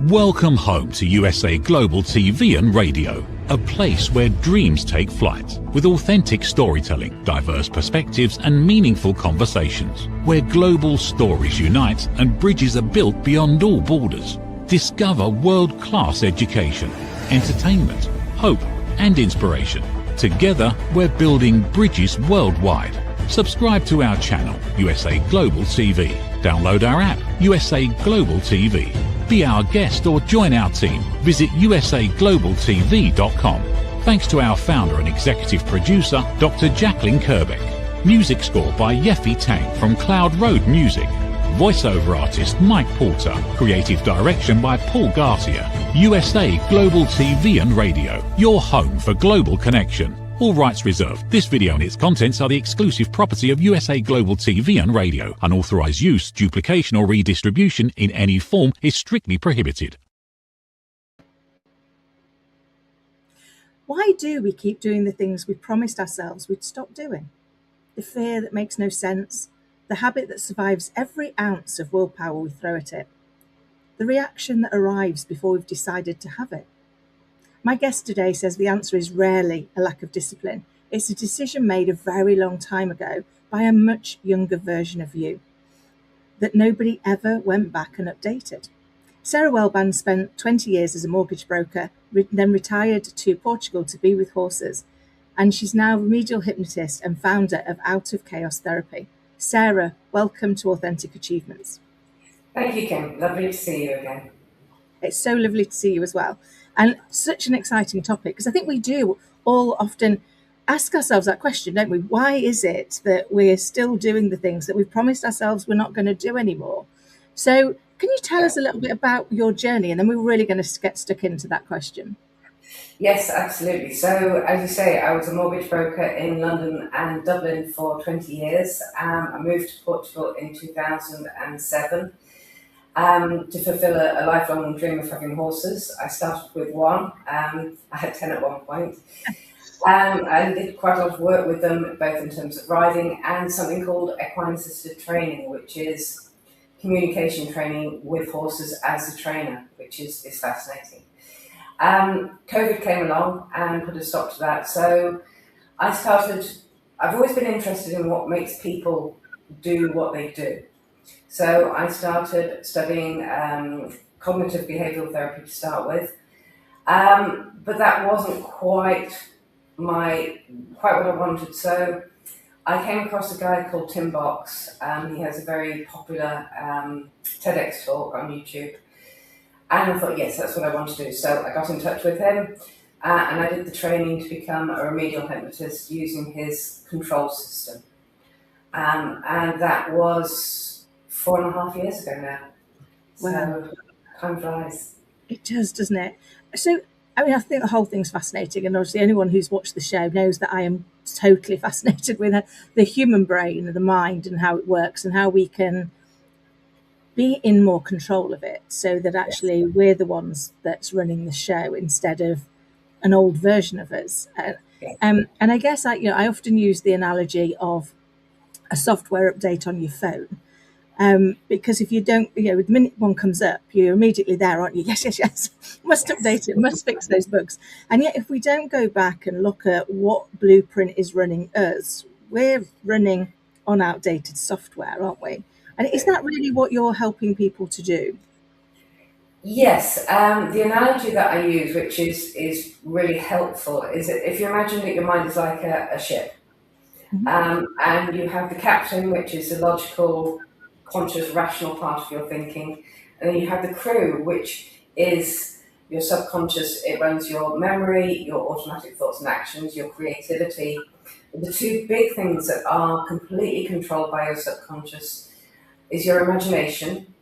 Welcome home to USA Global TV and Radio, a place where dreams take flight, with authentic storytelling, diverse perspectives and meaningful conversations, where global stories unite and bridges are built beyond all borders. Discover world-class education, entertainment, hope and inspiration. Together, we're building bridges worldwide. Subscribe to our channel, USA Global TV. Download our app, USA Global TV. Be our guest or join our team. Visit usaglobaltv.com. Thanks to our founder and executive producer, Dr. Jacqueline Kerbeck. Music score by Yeffy Tang from Cloud Road Music. Voiceover artist Mike Porter. Creative direction by Paul Garcia. USA Global TV and Radio. Your home for global connection. All rights reserved. This video and its contents are the exclusive property of USA Global TV and Radio. Unauthorized use, duplication or redistribution in any form is strictly prohibited. Why do we keep doing the things we promised ourselves we'd stop doing? The fear that makes no sense, the habit that survives every ounce of willpower we throw at it, the reaction that arrives before we've decided to have it. My guest today says the answer is rarely a lack of discipline. It's a decision made a very long time ago by a much younger version of you that nobody ever went back and updated. Sarah Wellband spent 20 years as a mortgage broker, then retired to Portugal to be with horses, and she's now a remedial hypnotist and founder of Out of Chaos Therapy. Sarah, welcome to Authentic Achievements. Thank you, Kim. Lovely to see you again. It's so lovely to see you as well. And such an exciting topic, because I think we do all often ask ourselves that question, don't we? Why is it that we're still doing the things that we've promised ourselves we're not going to do anymore? So can you tell us a little bit about your journey? And then we're really going to get stuck into that question. Yes, absolutely. So as you say, I was a mortgage broker in London and Dublin for 20 years. I moved to Portugal in 2007. To fulfill a lifelong dream of having horses. I started with one. I had 10 at one point. I did quite a lot of work with them, both in terms of riding and something called equine assisted training, which is communication training with horses as a trainer, which is fascinating. COVID came along and put a stop to that. So I've always been interested in what makes people do what they do. So I started studying cognitive behavioural therapy to start with, but that wasn't quite what I wanted. So I came across a guy called Tim Box. He has a very popular TEDx talk on YouTube, and I thought, yes, that's what I want to do. So I got in touch with him, and I did the training to become a remedial hypnotist using his control system, and that was 4.5 years ago now. Wow. So time flies. It does, doesn't it? So, I mean, I think the whole thing's fascinating. And obviously anyone who's watched the show knows that I am totally fascinated with the human brain and the mind and how it works and how we can be in more control of it so that actually we're the ones that's running the show instead of an old version of us. And I guess I often use the analogy of a software update on your phone. Because if you don't, the minute one comes up, you're immediately there, aren't you? Yes. Must update it, must fix those bugs. And yet, if we don't go back and look at what blueprint is running us, we're running on outdated software, aren't we? And is that really what you're helping people to do? Yes. The analogy that I use, which is really helpful, is that if you imagine that your mind is like a ship, and you have the captain, which is the logical, conscious, rational part of your thinking, and then you have the crew, which is your subconscious. It runs your memory, your automatic thoughts and actions, your creativity. The two big things that are completely controlled by your subconscious is your imagination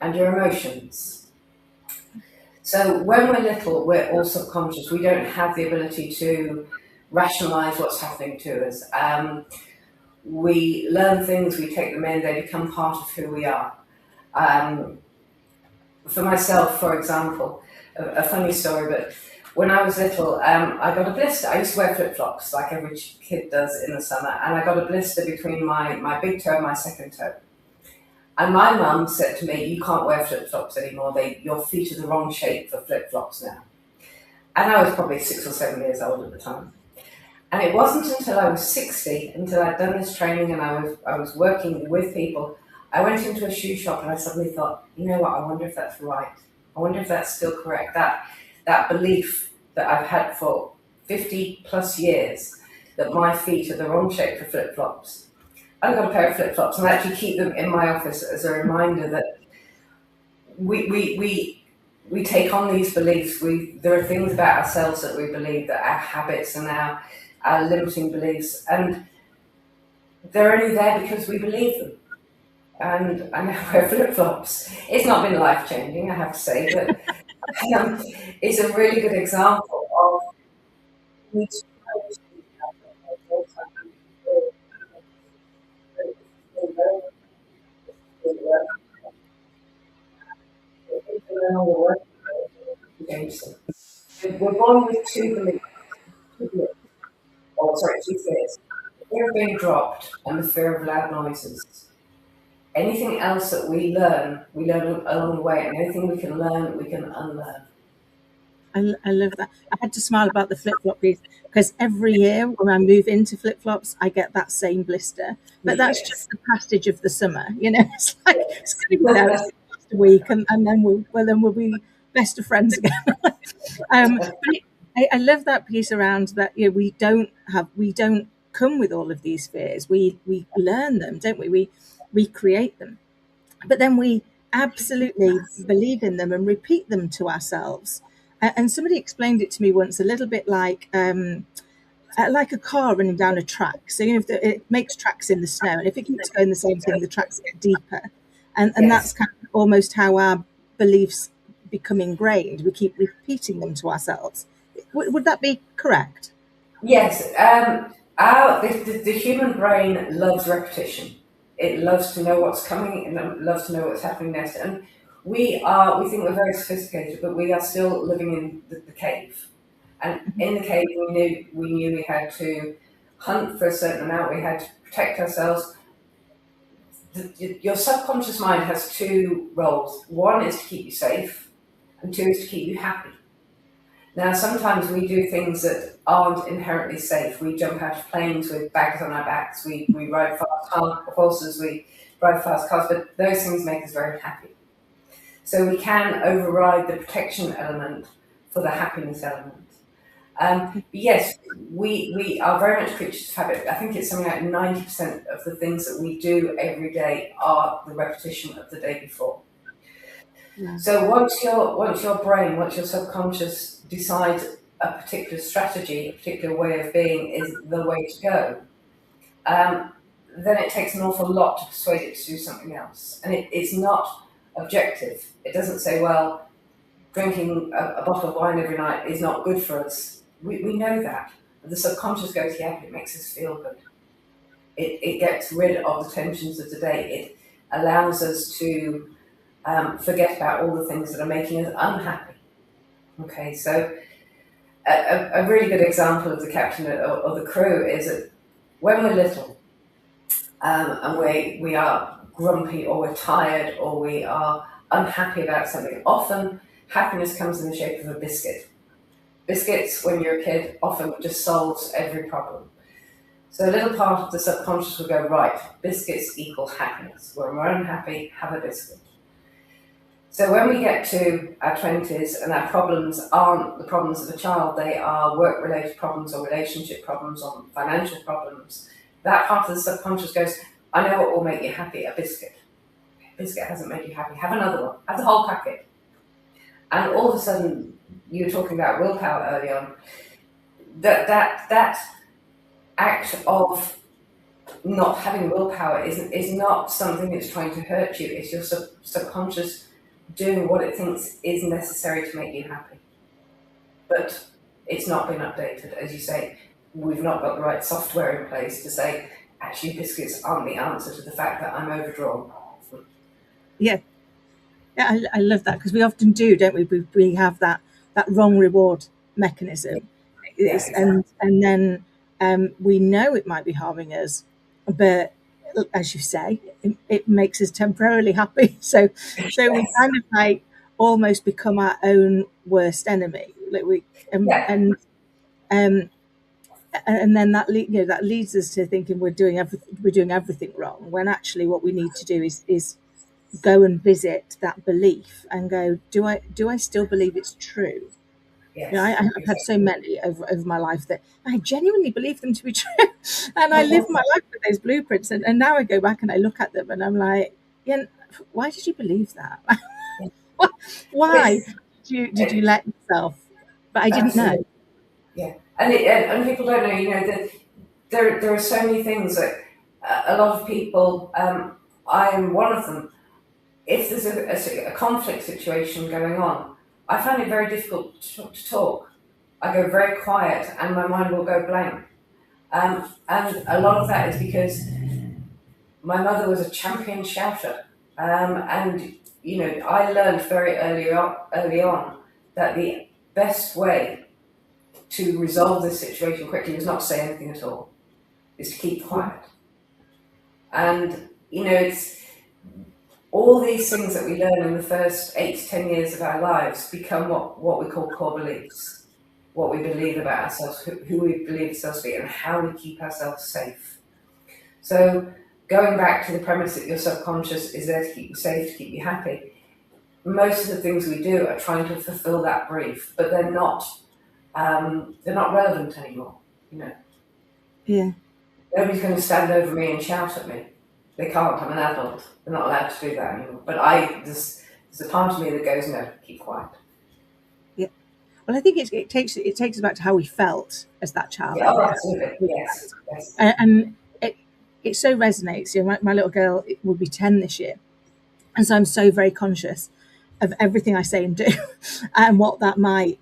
and your emotions. So when we're little, we're all subconscious. We don't have the ability to rationalize what's happening to us. We learn things, we take them in, they become part of who we are. For myself, for example, a funny story, but when I was little, I got a blister. I used to wear flip-flops like every kid does in the summer, and I got a blister between my big toe and my second toe. And my mum said to me, you can't wear flip-flops anymore. Your feet are the wrong shape for flip-flops now. And I was probably 6 or 7 years old at the time. And it wasn't until I was 60, until I'd done this training and I was working with people, I went into a shoe shop and I suddenly thought, you know what, I wonder if that's right. I wonder if that's still correct. That belief that I've had for 50 plus years that my feet are the wrong shape for flip-flops. I've got a pair of flip-flops and I actually keep them in my office as a reminder that we take on these beliefs. There are things about ourselves that we believe, that our habits and our limiting beliefs, and they're only there because we believe them. And I now wear flip-flops. It's not been life-changing, I have to say, but it's a really good example of we're born with two beliefs, two fears. The fear of being dropped and the fear of loud noises. Anything else that we learn along the way, and anything we can learn, we can unlearn. I love that. I had to smile about the flip-flop piece because every year when I move into flip-flops, I get that same blister. But that's just the passage of the summer, you know. It's like it's going to be there a week, and then we'll be best of friends again. But I love that piece around that. You know, we don't come with all of these fears. We learn them, don't we? We create them, but then we absolutely believe in them and repeat them to ourselves. And somebody explained it to me once, a little bit like a car running down a track. So, you know, if it makes tracks in the snow, and if it keeps going the same thing, the tracks get deeper. And that's kind of almost how our beliefs become ingrained. We keep repeating them to ourselves. Would that be correct? Yes. The human brain loves repetition. It loves to know what's coming and it loves to know what's happening next. And we think we're very sophisticated, but we are still living in the cave. And in the cave, we knew we had to hunt for a certain amount. We had to protect ourselves. Your subconscious mind has two roles. One is to keep you safe, and two is to keep you happy. Now, sometimes we do things that aren't inherently safe. We jump out of planes with bags on our backs. We ride fast horses. We drive fast cars. But those things make us very happy. So we can override the protection element for the happiness element. Yes, we are very much creatures of habit. I think it's something like 90% of the things that we do every day are the repetition of the day before. Yeah. So once your subconscious decides a particular strategy, a particular way of being is the way to go, then it takes an awful lot to persuade it to do something else. And it's not objective. It doesn't say, well, drinking a bottle of wine every night is not good for us. We know that. The subconscious goes, yeah, but it makes us feel good. It gets rid of the tensions of the day. It allows us to forget about all the things that are making us unhappy. Okay, so a really good example of the captain or the crew is that when we're little and we are grumpy or we're tired or we are unhappy about something, often happiness comes in the shape of a biscuit. Biscuits, when you're a kid, often just solves every problem. So a little part of the subconscious will go, right, biscuits equal happiness. When we're unhappy, have a biscuit. So when we get to our 20s and our problems aren't the problems of a child, they are work-related problems or relationship problems or financial problems, that part of the subconscious goes, I know what will make you happy, a biscuit. A biscuit hasn't made you happy, have another one, have the whole packet. And all of a sudden, you were talking about willpower early on, that act of not having willpower is not something that's trying to hurt you, it's your subconscious doing what it thinks is necessary to make you happy. But it's not been updated. As you say, we've not got the right software in place to say, actually, biscuits aren't the answer to the fact that I'm overdrawn. Yeah, I love that, because we often do, don't we? We have that wrong reward mechanism. Yeah, exactly. And then we know it might be harming us, but as you say, it makes us temporarily happy. So we Yes. kind of like almost become our own worst enemy. Like we Yeah. um, and then that that leads us to thinking we're doing everything wrong, when actually what we need to do is go and visit that belief and go, do I still believe it's true? Yes. I've had so many over my life that I genuinely believe them to be true. And I live my life with those blueprints. And now I go back and I look at them and I'm like, yeah, why did you believe that? Why did you let yourself? But I didn't know. Absolutely. Yeah. And people don't know, that there are so many things that a lot of people, I am one of them. If there's a conflict situation going on, I find it very difficult to talk. I go very quiet and my mind will go blank. And a lot of that is because my mother was a champion shouter. And, I learned very early on that the best way to resolve this situation quickly was not to say anything at all, is to keep quiet. And, it's all these things that we learn in the first 8 to 10 years of our lives become what we call core beliefs, what we believe about ourselves, who we believe ourselves to be, and how we keep ourselves safe. So going back to the premise that your subconscious is there to keep you safe, to keep you happy, most of the things we do are trying to fulfill that brief, but they're not relevant anymore. Yeah. Nobody's going to stand over me and shout at me. They can't. I'm an adult. They're not allowed to do that anymore. But there's a part of me that goes, no, keep quiet. Yeah. Well, I think it takes us back to how we felt as that child. Yeah, absolutely. Yes. And it so resonates. My little girl will be 10 this year, and so I'm so very conscious of everything I say and do, and what that might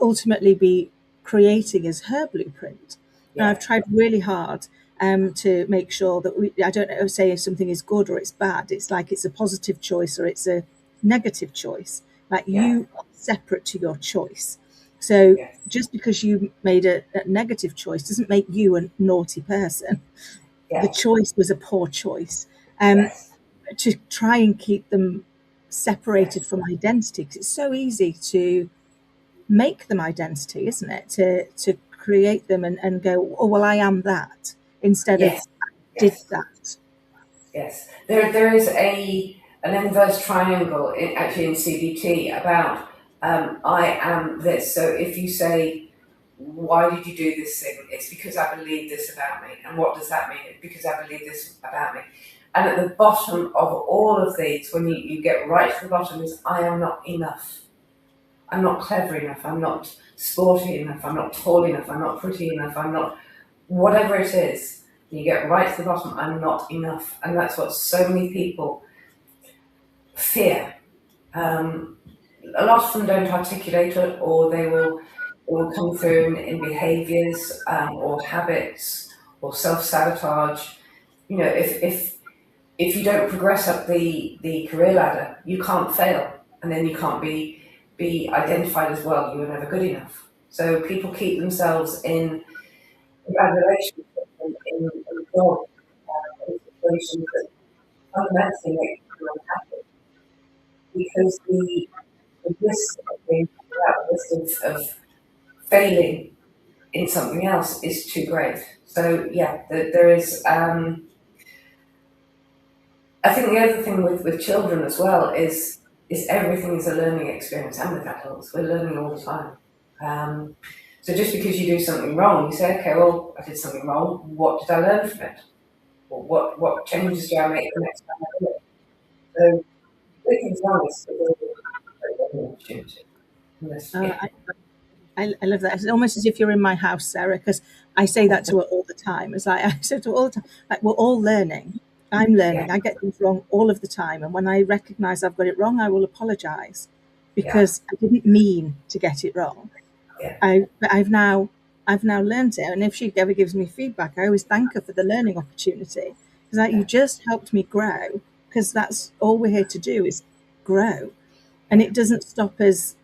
ultimately be creating as her blueprint. Yeah. And I've tried really hard to make sure that I don't say if something is good or it's bad. It's like it's a positive choice or it's a negative choice. Like you are separate to your choice. So just because you made a negative choice doesn't make you a naughty person. The choice was a poor choice. To try and keep them separated from identity, because it's so easy to make them identity, isn't it? To create them and go, oh well, I am that, instead of did that. Yes, there is an inverse triangle in CBT about I am this. So if you say, why did you do this thing? It's because I believe this about me. And what does that mean? It's because I believe this about me. And at the bottom of all of these, when you get right to the bottom, is I am not enough. I'm not clever enough. I'm not sporty enough. I'm not tall enough. I'm not pretty enough. I'm not whatever it is. You get right to the bottom, I'm not enough. And that's what so many people fear. A lot of them don't articulate it, or they will come through in behaviours or habits or self-sabotage. If you don't progress up the career ladder, you can't fail, and then you can't be identified as, well, you were never good enough. So people keep themselves in bad relationships, in job, in situations that fundamentally make people unhappy, because the risk of being the risk of failing in something else is too great. So there is. I think the other thing with children as well is everything is a learning experience, and with adults, we're learning all the time. So just because you do something wrong, you say, okay, well, I did something wrong. What did I learn from it? Or what changes do I make the next time I do it? So doing things wrong is an opportunity. I love that. It's almost as if you're in my house, Sarah, because I say that to her all the time. It's like I say to her all the time, like, we're all learning. I'm learning. I get things wrong all of the time. And when I recognize I've got it wrong, I will apologize, because I didn't mean to get it wrong. I've now learned it. And if she ever gives me feedback, I always thank her for the learning opportunity, because like, you just helped me grow, because that's all we're here to do, is grow. And it doesn't stop the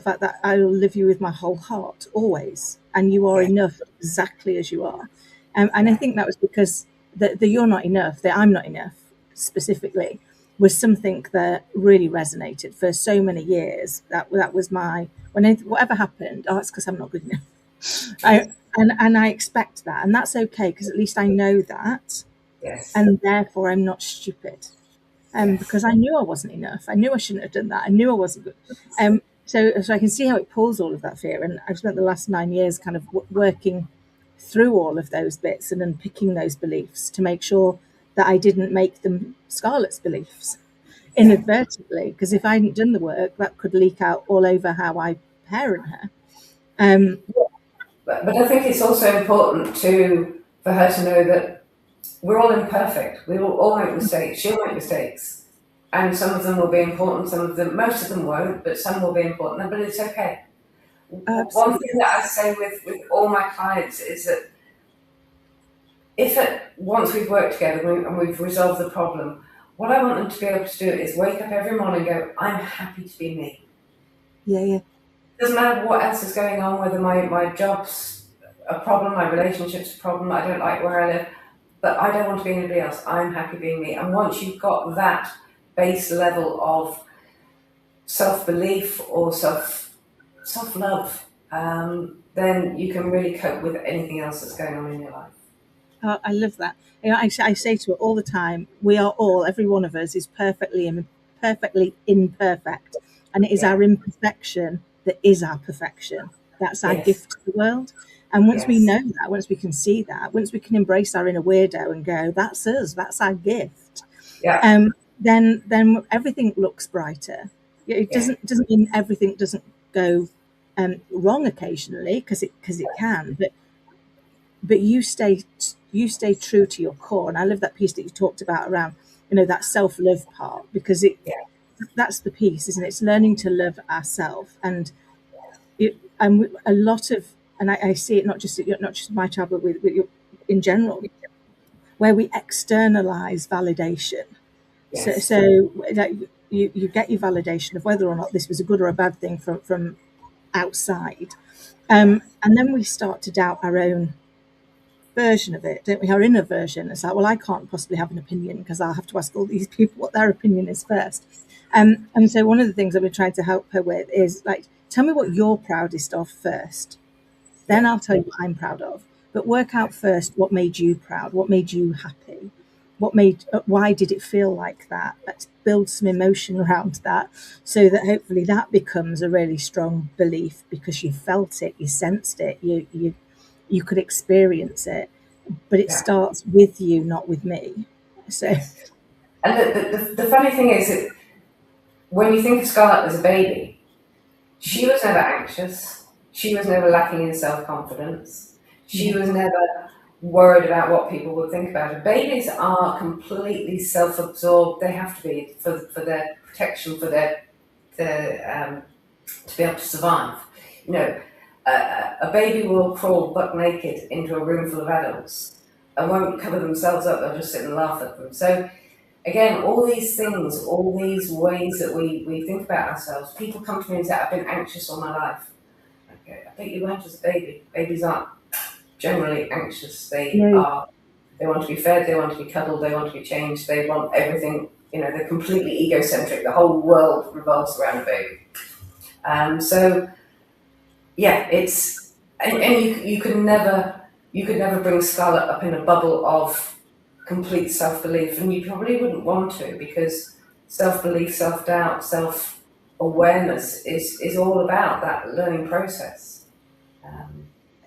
fact that I will love you with my whole heart always, and you are enough exactly as you are. And I think that was because the you're not enough, the I'm not enough specifically, was something that really resonated for so many years. That was my, whatever happened, oh, it's because I'm not good enough. And I expect that, and that's okay, because at least I know that, Yes. and therefore I'm not stupid. Because I knew I wasn't enough. I knew I shouldn't have done that. I knew I wasn't good. So I can see how it pulls all of that fear. And I've spent the last 9 years kind of working through all of those bits and unpicking those beliefs to make sure that I didn't make them Scarlett's beliefs inadvertently. Because if I hadn't done the work, that could leak out all over how I parent her. But I think it's also important for her to know that we're all imperfect. We will all make mistakes. She'll make mistakes. And some of them will be important, most of them won't, but some will be important, but it's okay. Absolutely. One thing that I say with all my clients is that once we've worked together and we've resolved the problem, what I want them to be able to do is wake up every morning and go, I'm happy to be me. Yeah. Doesn't matter what else is going on, whether my job's a problem, my relationship's a problem, I don't like where I live, but I don't want to be anybody else. I'm happy being me. And once you've got that base level of self-belief or self-love, then you can really cope with anything else that's going on in your life. I love that. I say to her all the time, we are all, every one of us is perfectly imperfect. And it is our imperfection that is our perfection. That's our gift to the world. And once we know that, once we can see that, once we can embrace our inner weirdo and go, that's us, that's our gift, then everything looks brighter. It doesn't mean everything doesn't go wrong occasionally, because it can, but you stay true to your core. And I love that piece that you talked about around, that self-love part, because that's the piece, isn't it? It's learning to love ourselves. And a lot of, and I see it not just my child, but with you in general, where we externalize validation. So that you get your validation of whether or not this was a good or a bad thing from outside, and then we start to doubt our own version of it, don't we? Our inner version. It's like, well, I can't possibly have an opinion because I'll have to ask all these people what their opinion is first. And so one of the things I've been trying to help her with is, like, tell me what you're proudest of first. Then I'll tell you what I'm proud of. But work out first what made you proud, what made you happy, why did it feel like that? Let's build some emotion around that, so that hopefully that becomes a really strong belief, because you felt it, you sensed it, you could experience it. But it starts with you, not with me. So, and the funny thing is that when you think of Scarlett as a baby, she was never anxious. She was never lacking in self-confidence. She was never worried about what people would think about her. Babies are completely self-absorbed. They have to be for their protection, for their to be able to survive. A baby will crawl buck naked into a room full of adults and won't cover themselves up. They'll just sit and laugh at them. So again, all these things, all these ways that we think about ourselves, people come to me and say, I've been anxious all my life. Okay, I think you weren't as a baby. Babies aren't generally anxious. They want to be fed, they want to be cuddled, they want to be changed, they want everything, they're completely egocentric. The whole world revolves around a baby. It's, and you could never bring Scarlett up in a bubble of complete self-belief, and you probably wouldn't want to, because self-belief, self-doubt, self-awareness is all about that learning process.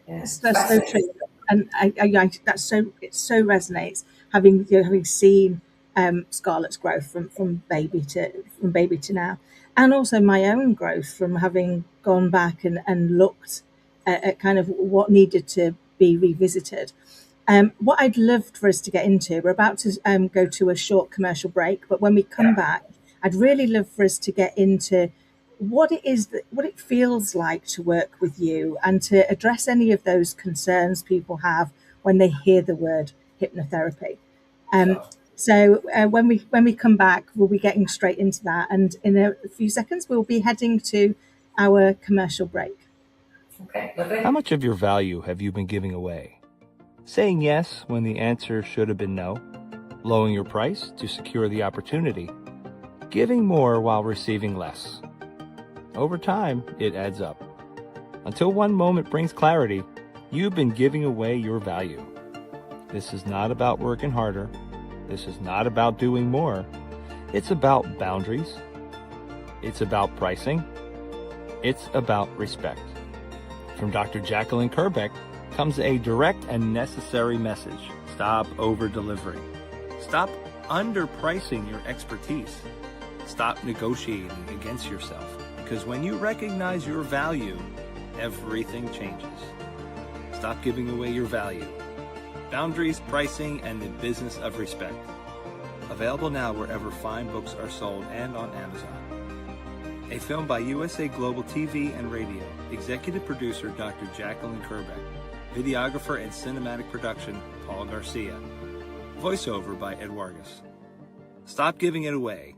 That's so true, and it so resonates. Having seen Scarlett's growth from baby to now, and also my own growth from having gone back and looked at kind of what needed to be revisited. What I'd loved for us to get into, we're about to go to a short commercial break, but when we come back, I'd really love for us to get into what it feels like to work with you, and to address any of those concerns people have when they hear the word hypnotherapy. So when we come back, we'll be getting straight into that, and in a few seconds we'll be heading to our commercial break. Okay, lovely. How much of your value have you been giving away? saying yes when the answer should have been no, lowering your price to secure the opportunity, giving more while receiving less. Over time, it adds up. Until one moment brings clarity, you've been giving away your value. This is not about working harder. This is not about doing more. It's about boundaries. It's about pricing. It's about respect. From Dr. Jacqueline Kerbeck comes a direct and necessary message. Stop over-delivering. Stop underpricing your expertise. Stop negotiating against yourself. Because when you recognize your value, everything changes. Stop giving away your value. Boundaries, pricing, and the business of respect. Available now wherever fine books are sold and on Amazon. A film by USA Global TV and Radio. Executive producer Dr. Jacqueline Kerbeck. Videographer and cinematic production Paul Garcia. Voiceover by Ed Wargas. Stop giving it away.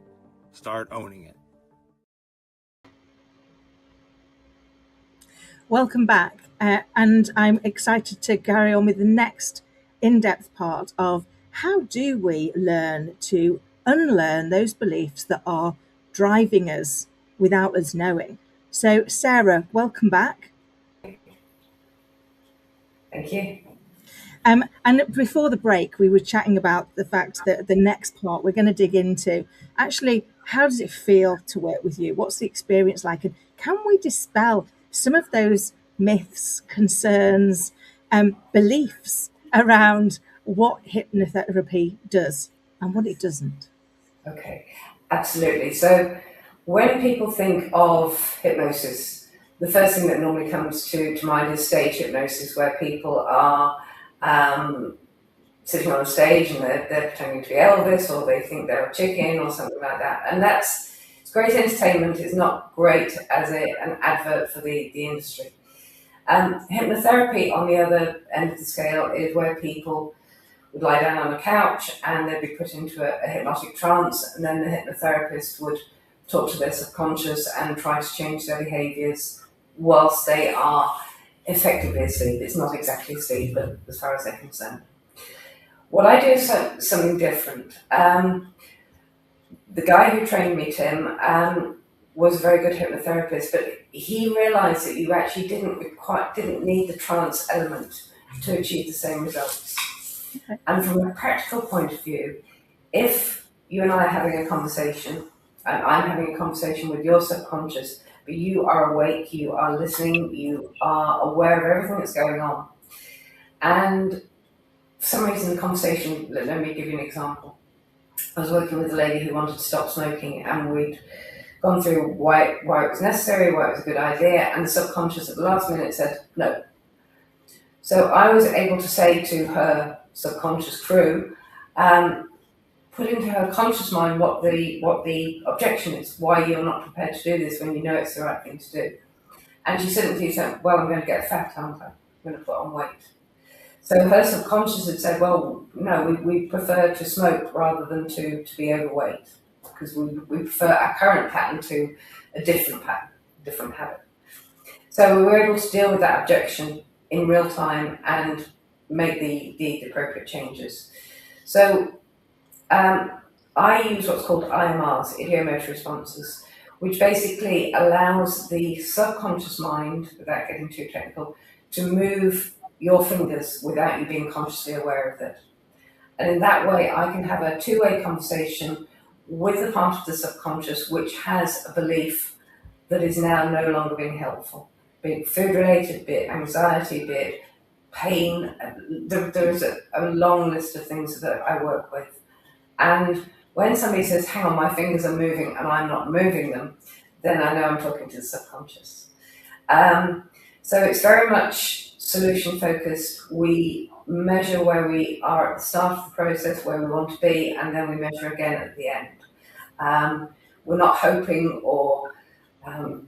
Start owning it. Welcome back. And I'm excited to carry on with the next in-depth part of how do we learn to unlearn those beliefs that are driving us without us knowing. So, Sarah, welcome back. Thank you. And before the break, we were chatting about the fact that the next part we're going to dig into, actually, how does it feel to work with you? What's the experience like? And can we dispel some of those myths, concerns, beliefs around what hypnotherapy does and what it doesn't? Okay, absolutely. So when people think of hypnosis, the first thing that normally comes to mind is stage hypnosis, where people are sitting on a stage and they're pretending to be Elvis, or they think they're a chicken or something like that. And it's great entertainment. It's not great as an advert for the industry. Hypnotherapy, on the other end of the scale, is where people would lie down on a couch and they'd be put into a hypnotic trance, and then the hypnotherapist would talk to their subconscious and try to change their behaviours whilst they are effectively asleep. It's not exactly asleep, but as far as they're concerned. What I do is something different. The guy who trained me, Tim, was a very good hypnotherapist, but he realised that you actually didn't need the trance element to achieve the same results. Okay. And from a practical point of view, if you and I are having a conversation, and I'm having a conversation with your subconscious, but you are awake, you are listening, you are aware of everything that's going on, and for some reason the conversation, let me give you an example. I was working with a lady who wanted to stop smoking, and we'd gone through why it was necessary, why it was a good idea, and the subconscious at the last minute said no. So I was able to say to her subconscious crew, put into her conscious mind what the objection is, why you're not prepared to do this when you know it's the right thing to do. And she suddenly said, well, I'm going to get fat, aren't I? I'm going to put on weight. So her subconscious had said, well, no, we prefer to smoke rather than to be overweight, because we prefer our current pattern to a different habit. So we were able to deal with that objection in real time and make the appropriate changes. So I use what's called IMRs, idiomotor responses, which basically allows the subconscious mind, without getting too technical, to move your fingers without you being consciously aware of it. And in that way, I can have a two-way conversation with the part of the subconscious which has a belief that is now no longer being helpful, be it food-related, be it anxiety, be it pain. There is a long list of things that I work with. And when somebody says, hang on, my fingers are moving and I'm not moving them, then I know I'm talking to the subconscious. So it's very much solution focused. We measure where we are at the start of the process, where we want to be, and then we measure again at the end. We're not hoping or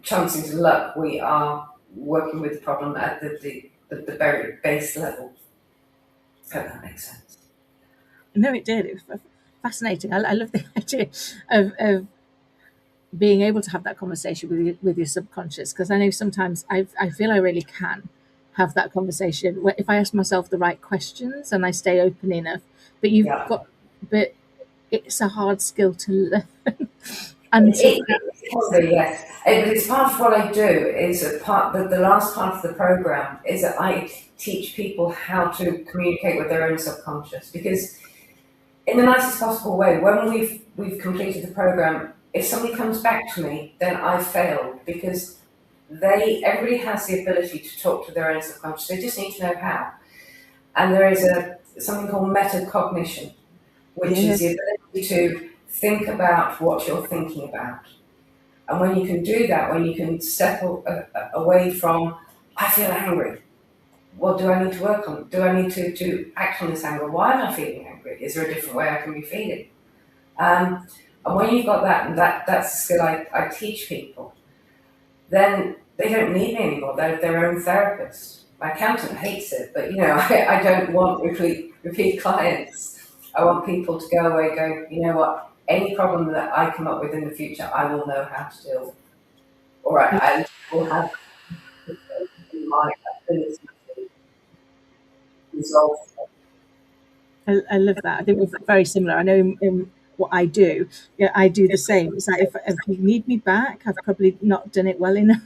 chancing to luck. We are working with the problem at the very base level. Hope that makes sense. No, it did. It was fascinating. I love the idea of being able to have that conversation with your subconscious, because I know sometimes I feel I really can, have that conversation. If I ask myself the right questions and I stay open enough, but Yeah. but it's a hard skill to learn. And Yes. But it's part of what I do is the last part of the program is that I teach people how to communicate with their own subconscious, because in the nicest possible way, when we've completed the program, if somebody comes back to me, then I failed, because everybody has the ability to talk to their own subconscious. They just need to know how. And there is something called metacognition, which is the ability to think about what you're thinking about. And when you can do that, when you can step away from, I feel angry. Well, do I need to work on it? Do I need to act on this anger? Why am I feeling angry? Is there a different way I can be feeling? And when you've got that, and that's the skill I teach people, then they don't need me anymore. They're their own therapist. My accountant hates it, but I don't want repeat clients. I want people to go away going, you know what? Any problem that I come up with in the future, I will know how to deal with. All right, I will have my ability to resolve. I love that. I think we're very similar. I know in what I do, I do the same. It's like if you need me back, I've probably not done it well enough.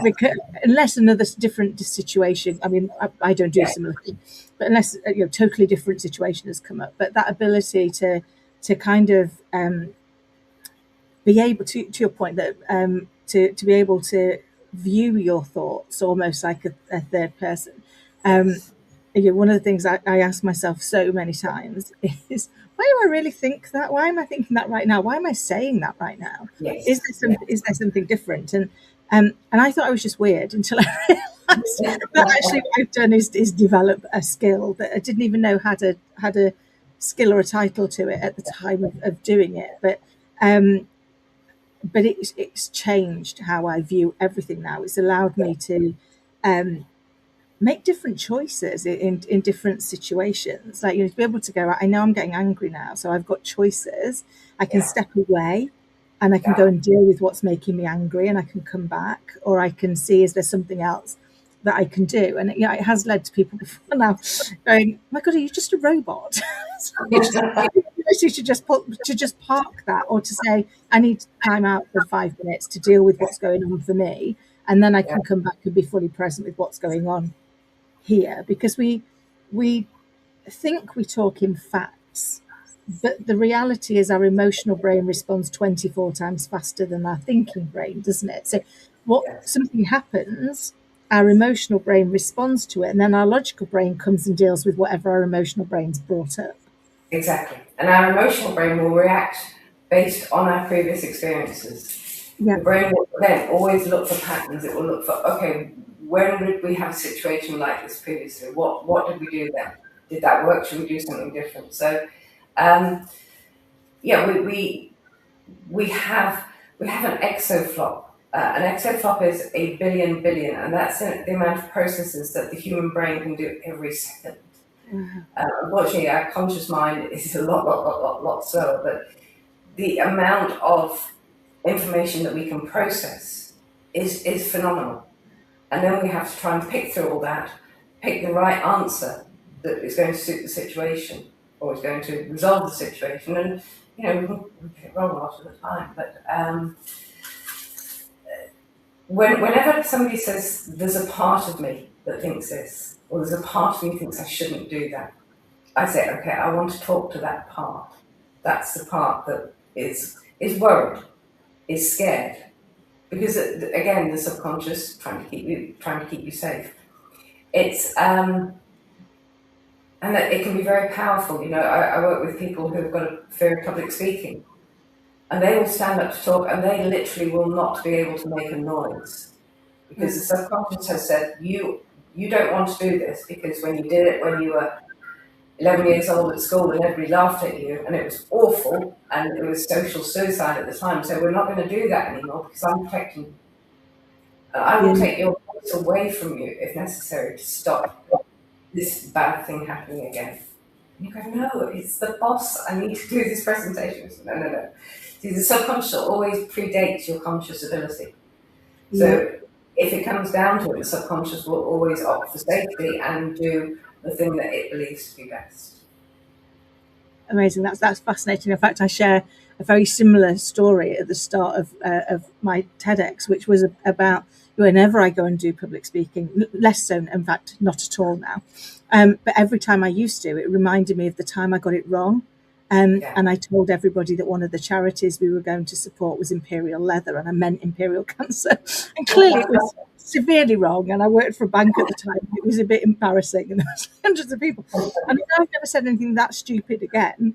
Because, unless another different situation. I mean, I don't do similar things, but unless totally different situation has come up. But that ability to kind of be able to your point, that to be able to view your thoughts almost like a third person. One of the things I ask myself so many times is, why do I really think that? Why am I thinking that right now? Why am I saying that right now? Yes. Is there something different? And I thought I was just weird until I realised that actually what I've done is develop a skill that I didn't even know had a skill or a title to it at the time of doing it. But it's changed how I view everything now. It's allowed me to make different choices in different situations. Like, to be able to go, I know I'm getting angry now, so I've got choices. I can step away and I can go and deal with what's making me angry, and I can come back, or I can see, is there something else that I can do? And it has led to people before now going, my God, are you just a robot? You should just park that, or to say, I need time out for 5 minutes to deal with what's going on for me, and then I can come back and be fully present with what's going on here. Because we think we talk in facts, but the reality is our emotional brain responds 24 times faster than our thinking brain, doesn't it? So something happens, our emotional brain responds to it, and then our logical brain comes and deals with whatever our emotional brain's brought up. Exactly. And our emotional brain will react based on our previous experiences. The brain will then always look for patterns. It will look for, okay, when did we have a situation like this previously? What did we do then? Did that work? Should we do something different? So, we have an exaflop. An exaflop is a billion, and that's the amount of processes that the human brain can do every second. Unfortunately, our conscious mind is a lot slower, but the amount of information that we can process is phenomenal. And then we have to try and pick through all that, pick the right answer that is going to suit the situation, or is going to resolve the situation. And we can get it wrong a lot of the time. But whenever somebody says, there's a part of me that thinks this, or there's a part of me that thinks I shouldn't do that, I say, okay, I want to talk to that part. That's the part that is worried, is scared. Because again, the subconscious trying to keep you safe. It's and that it can be very powerful. I work with people who've got a fear of public speaking, and they will stand up to talk, and they literally will not be able to make a noise, because the subconscious has said, you don't want to do this, because when you did it when you were 11 years old at school and everybody laughed at you and it was awful and it was social suicide at the time, so we're not going to do that anymore because I'm protecting you. I will take your voice away from you if necessary to stop this bad thing happening again. And you go, no, it's the boss, I need to do this presentation. No. See, the subconscious always predates your conscious ability. So if it comes down to it, the subconscious will always opt for safety and do the thing that it believes to be best. Amazing. That's fascinating. In fact, I share a very similar story at the start of my TEDx, which was about whenever I go and do public speaking, less so, in fact, not at all now. But every time I used to, it reminded me of the time I got it wrong. And I told everybody that one of the charities we were going to support was Imperial Leather, and I meant Imperial Cancer. And clearly it was severely wrong. And I worked for a bank at the time. It was a bit embarrassing, and there was hundreds of people. And I've never said anything that stupid again.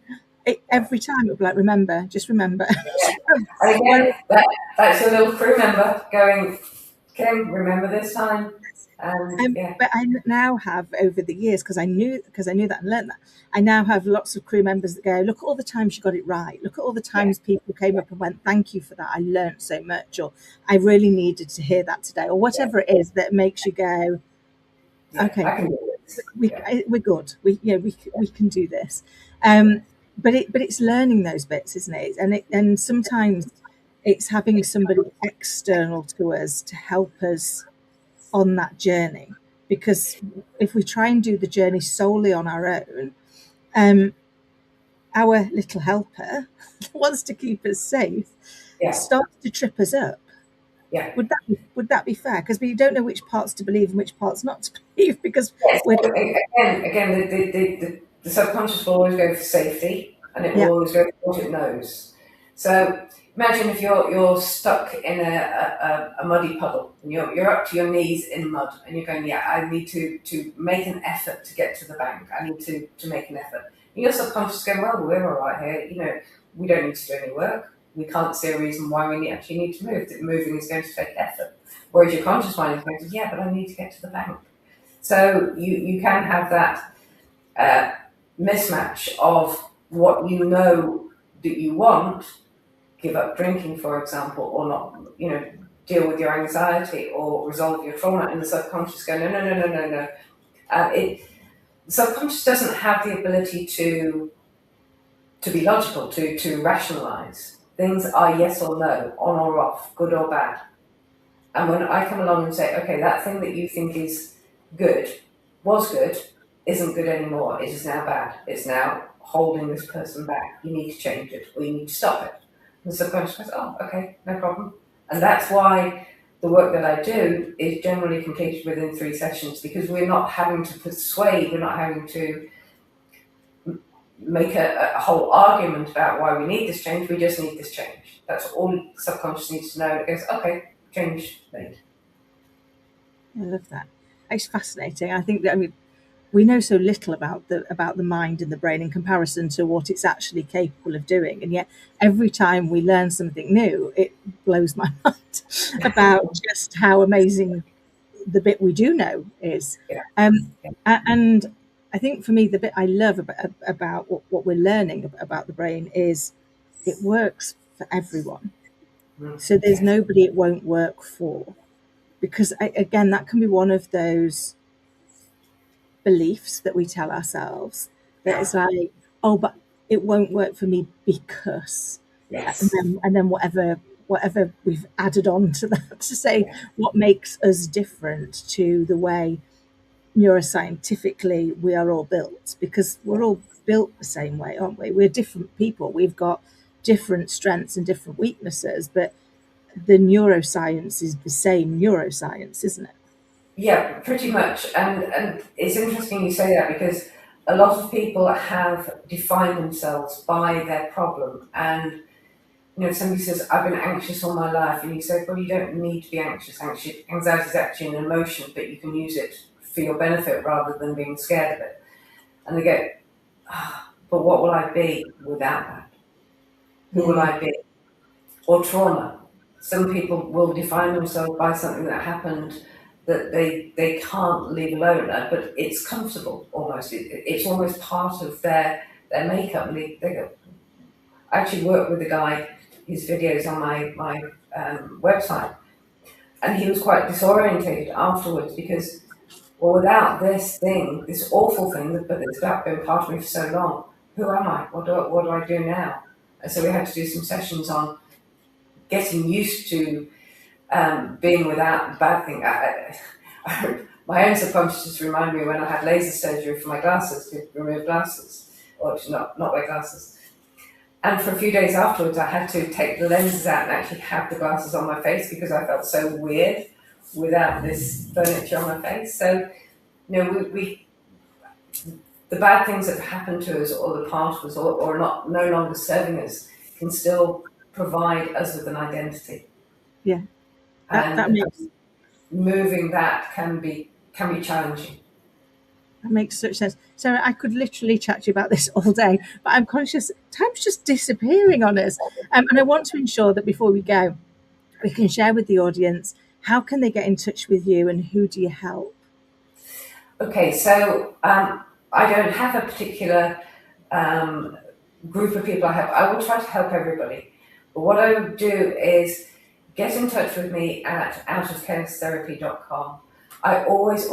Every time it would be like, remember, just remember. And again, that's your little crew member going, Kim, remember this time. But I now have, over the years, because I knew that and learned that, I now have lots of crew members that go, look at all the times you got it right. Look at all the times people came up and went, thank you for that. I learned so much, or I really needed to hear that today, or whatever it is that makes you go, okay, we're good. We can do this. But it's learning those bits, isn't it? And sometimes it's having somebody external to us to help us on that journey, because if we try and do the journey solely on our own, our little helper wants to keep us safe, starts to trip us up. Yeah. Would that be fair? Because we don't know which parts to believe and which parts not to believe, because again, the subconscious will always go for safety, and it will always go for what it knows. So imagine if you're stuck in a muddy puddle, and you're up to your knees in mud, and you're going, I need to make an effort to get to the bank. I need to make an effort. And your subconscious is going, well, we're all right here. We don't need to do any work. We can't see a reason why we actually need to move. That moving is going to take effort. Whereas your conscious mind is going to, but I need to get to the bank. So you can have that mismatch of what you know that you want, give up drinking, for example, or not, deal with your anxiety or resolve your trauma, and the subconscious go, no. The subconscious doesn't have the ability to be logical, to rationalize. Things are yes or no, on or off, good or bad. And when I come along and say, okay, that thing that you think is good, was good, isn't good anymore, it is now bad. It's now holding this person back. You need to change it, or you need to stop it. And the subconscious goes, oh, okay, no problem. And that's why the work that I do is generally completed within 3 sessions, because we're not having to persuade, we're not having to make a whole argument about why we need this change. We just need this change. That's all the subconscious needs to know. It goes, okay, change made. I love that. It's fascinating. I think that, we know so little about the mind and the brain in comparison to what it's actually capable of doing, and yet every time we learn something new, it blows my mind about just how amazing the bit we do know is. And I think for me, the bit I love about what we're learning about the brain is it works for everyone. So there's nobody it won't work for, because again, that can be one of those beliefs that we tell ourselves, that it's like, oh, but it won't work for me because, and then whatever we've added on to that to say what makes us different to the way neuroscientifically we are all built, because we're all built the same way, aren't we? We're different people. We've got different strengths and different weaknesses, but the neuroscience is the same neuroscience, isn't it? Yeah, pretty much. And it's interesting you say that, because a lot of people have defined themselves by their problem. And somebody says, I've been anxious all my life, and you say, well, you don't need to be anxious. Anxiety is actually an emotion, but you can use it for your benefit rather than being scared of it. And they go, but what will I be without that? Who will I be? Or trauma. Some people will define themselves by something that happened that they can't leave alone, but it's comfortable almost. It's almost part of their makeup. And they go, I actually worked with a guy, his videos on my website, and he was quite disorientated afterwards, because, well, without this thing, this awful thing, but it's been part of me for so long, who am I? What do I do now? And so we had to do some sessions on getting used to being without the bad thing. My own subconscious just reminded me when I had laser surgery for my glasses, to remove glasses, or to not wear glasses. And for a few days afterwards, I had to take the lenses out and actually have the glasses on my face because I felt so weird without this furniture on my face. So, we the bad things that have happened to us, or the past was, or not no longer serving us, can still provide us with an identity. Yeah, And that makes moving that can be challenging. that makes such sense. Sarah, I could literally chat to you about this all day, but I'm conscious time's just disappearing on us. And I want to ensure that before we go, we can share with the audience, how can they get in touch with you and who do you help? Okay, so I don't have a particular group of people I help. I will try to help everybody. But what I would do is get in touch with me at outofchaostherapy.com. I always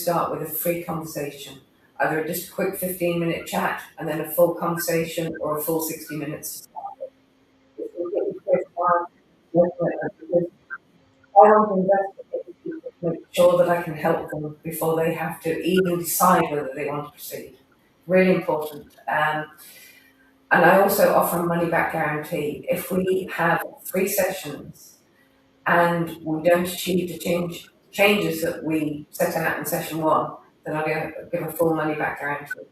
start with a free conversation, either just a quick 15-minute chat and then a full conversation, or a full 60 minutes to start with. I want to invest in people to make sure that I can help them before they have to even decide whether they want to proceed. Really important. And I also offer a money-back guarantee. If we have 3 sessions and we don't achieve the changes that we set out in session 1, then I'll give a full money-back guarantee.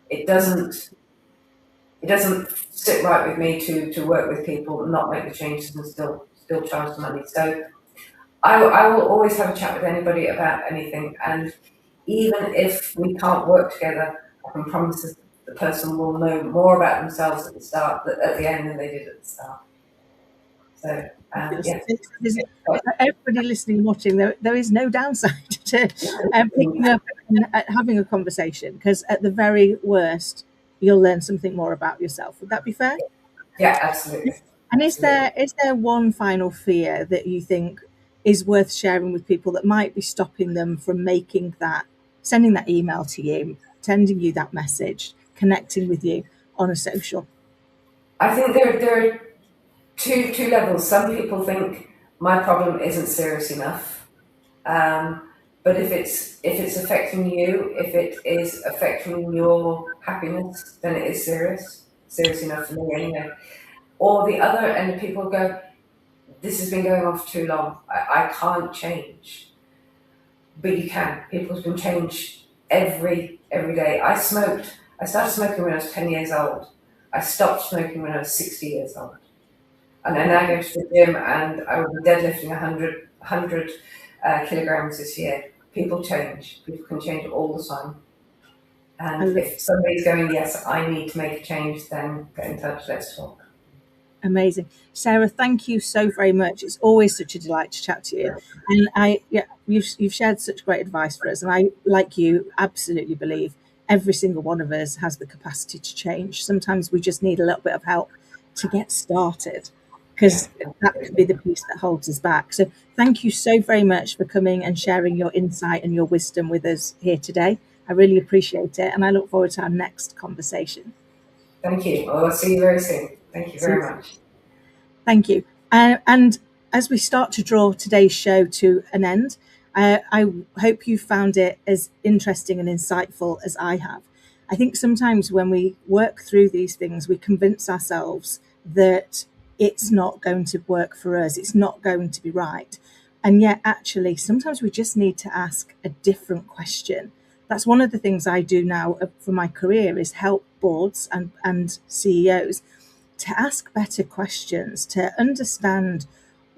It doesn't sit right with me to work with people and not make the changes and still charge the money. So I will always have a chat with anybody about anything, and even if we can't work together, I can promise that the person will know more about themselves at the end than they did at the start. So everybody listening and watching, there is no downside to picking up and having a conversation, because at the very worst you'll learn something more about yourself. Would that be fair? Yeah, absolutely. And is there one final fear that you think is worth sharing with people that might be stopping them from sending that email to you, sending you that message, connecting with you on a social? I think there are two levels. Some people think my problem isn't serious enough, but if it's affecting you, if it is affecting your happiness, then it is serious enough for me anyway. Or the other end of people go, this has been going on for too long. I can't change, but you can. People can change every day. I started smoking when I was 10 years old. I stopped smoking when I was 60 years old. And I now go to the gym and I will be deadlifting 100 kilograms this year. People change. People can change all the time. And if somebody's going, yes, I need to make a change, then get in touch. Let's talk. Amazing. Sarah, thank you so very much. It's always such a delight to chat to you. And you've shared such great advice for us. And I, like you, absolutely believe every single one of us has the capacity to change. Sometimes we just need a little bit of help to get started, because that could be the piece that holds us back. So thank you so very much for coming and sharing your insight and your wisdom with us here today. I really appreciate it. And I look forward to our next conversation. Thank you. Well, I'll see you very soon. Thank you very much. Thank you. And as we start to draw today's show to an end, I hope you found it as interesting and insightful as I have. I think sometimes when we work through these things, we convince ourselves that it's not going to work for us. It's not going to be right. And yet, actually, sometimes we just need to ask a different question. That's one of the things I do now for my career, is help boards and CEOs to ask better questions, to understand,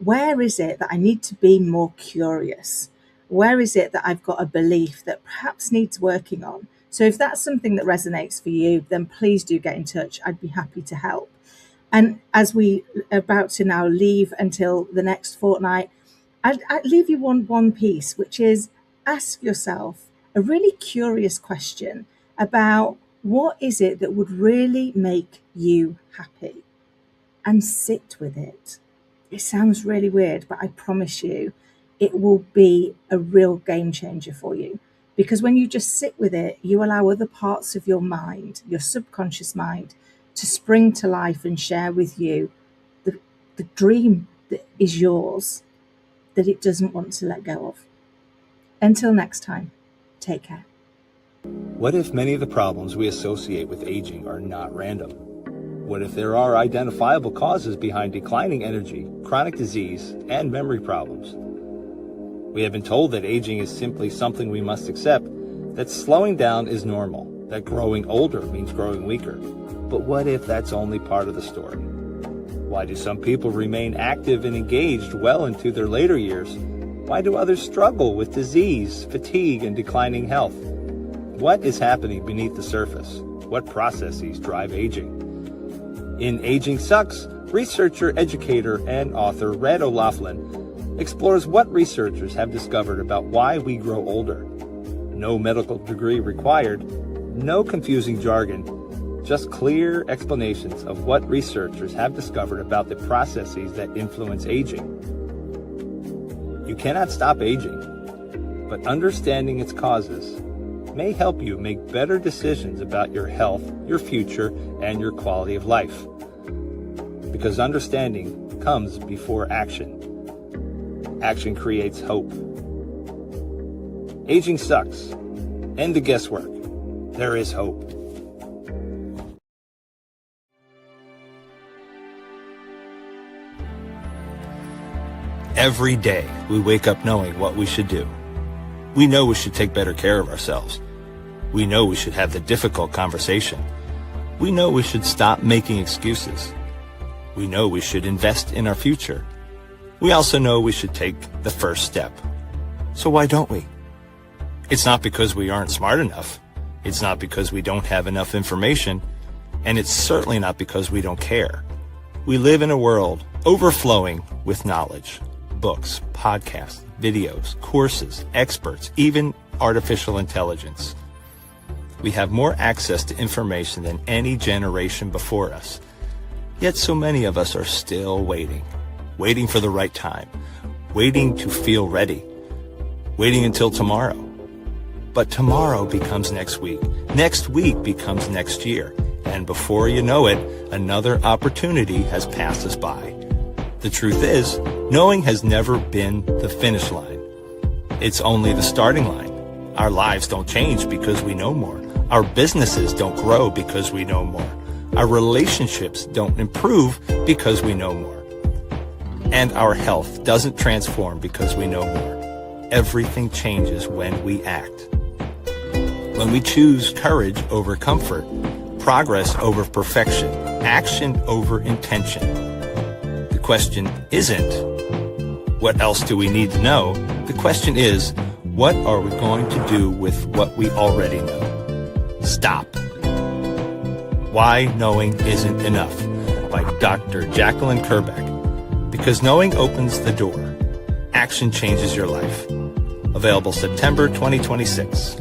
where is it that I need to be more curious? Where is it that I've got a belief that perhaps needs working on? So if that's something that resonates for you, then please do get in touch. I'd be happy to help. And as we are about to now leave until the next fortnight, I'd leave you one piece, which is ask yourself a really curious question about, what is it that would really make you happy? And sit with it. It sounds really weird, but I promise you, it will be a real game changer for you. Because when you just sit with it, you allow other parts of your mind, your subconscious mind, to spring to life and share with you the dream that is yours. that it doesn't want to let go of. Until next time, take care. What if many of the problems we associate with aging are not random? What if there are identifiable causes behind declining energy, chronic disease, and memory problems? We have been told that aging is simply something we must accept, that slowing down is normal, that growing older means growing weaker. But what if that's only part of the story? Why do some people remain active and engaged well into their later years? Why do others struggle with disease, fatigue, and declining health? What is happening beneath the surface? What processes drive aging? In Aging Sucks, researcher, educator, and author Red O'Loughlin explores what researchers have discovered about why we grow older. No medical degree required, no confusing jargon, just clear explanations of what researchers have discovered about the processes that influence aging. You cannot stop aging, but understanding its causes may help you make better decisions about your health, your future, and your quality of life. Because understanding comes before action. Action creates hope. Aging sucks. End the guesswork. There is hope. Every day, we wake up knowing what we should do. We know we should take better care of ourselves. We know we should have the difficult conversation. We know we should stop making excuses. We know we should invest in our future. We also know we should take the first step. So why don't we? It's not because we aren't smart enough. It's not because we don't have enough information. And it's certainly not because we don't care. We live in a world overflowing with knowledge. Books, podcasts, videos, courses, experts, even artificial intelligence. We have more access to information than any generation before us. Yet so many of us are still waiting for the right time, waiting to feel ready, waiting until tomorrow. But tomorrow becomes next week becomes next year, and before you know it, another opportunity has passed us by. The truth is, knowing has never been the finish line. It's only the starting line. Our lives don't change because we know more. Our businesses don't grow because we know more. Our relationships don't improve because we know more. And our health doesn't transform because we know more. Everything changes when we act. When we choose courage over comfort, progress over perfection, action over intention. The question isn't, what else do we need to know? The question is, what are we going to do with what we already know? Stop. Why Knowing Isn't Enough by Dr. Jacqueline Kerbeck. Because knowing opens the door. Action changes your life. Available September 2026.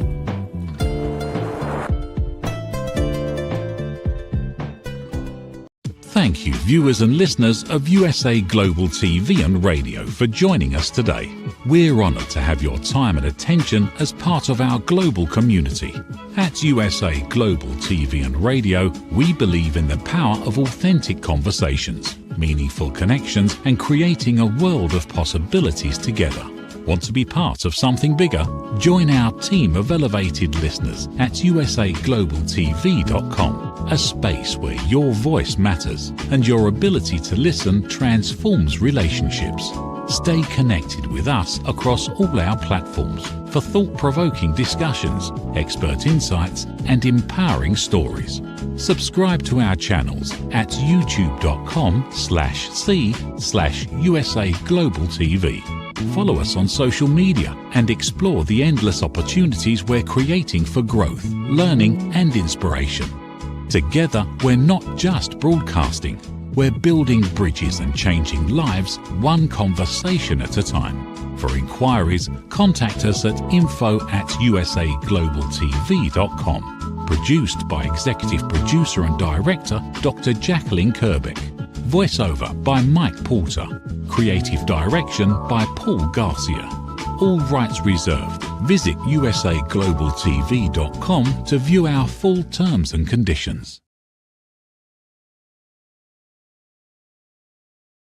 Thank you, viewers and listeners of USA Global TV and Radio, for joining us today. We're honoured to have your time and attention as part of our global community. At USA Global TV and Radio, we believe in the power of authentic conversations, meaningful connections, and creating a world of possibilities together. Want to be part of something bigger? Join our team of elevated listeners at usaglobaltv.com, a space where your voice matters and your ability to listen transforms relationships. Stay connected with us across all our platforms for thought-provoking discussions, expert insights, and empowering stories. Subscribe to our channels at youtube.com/c/USAGlobalTV. Follow us on social media and explore the endless opportunities we're creating for growth, learning, and inspiration. Together, we're not just broadcasting, we're building bridges and changing lives one conversation at a time. For inquiries, contact us at info@usaglobaltv.com. Produced by Executive Producer and Director Dr. Jacqueline Kerbeck. Voiceover by Mike Porter. Creative direction by Paul Garcia. All rights reserved. Visit usaglobaltv.com to view our full terms and conditions.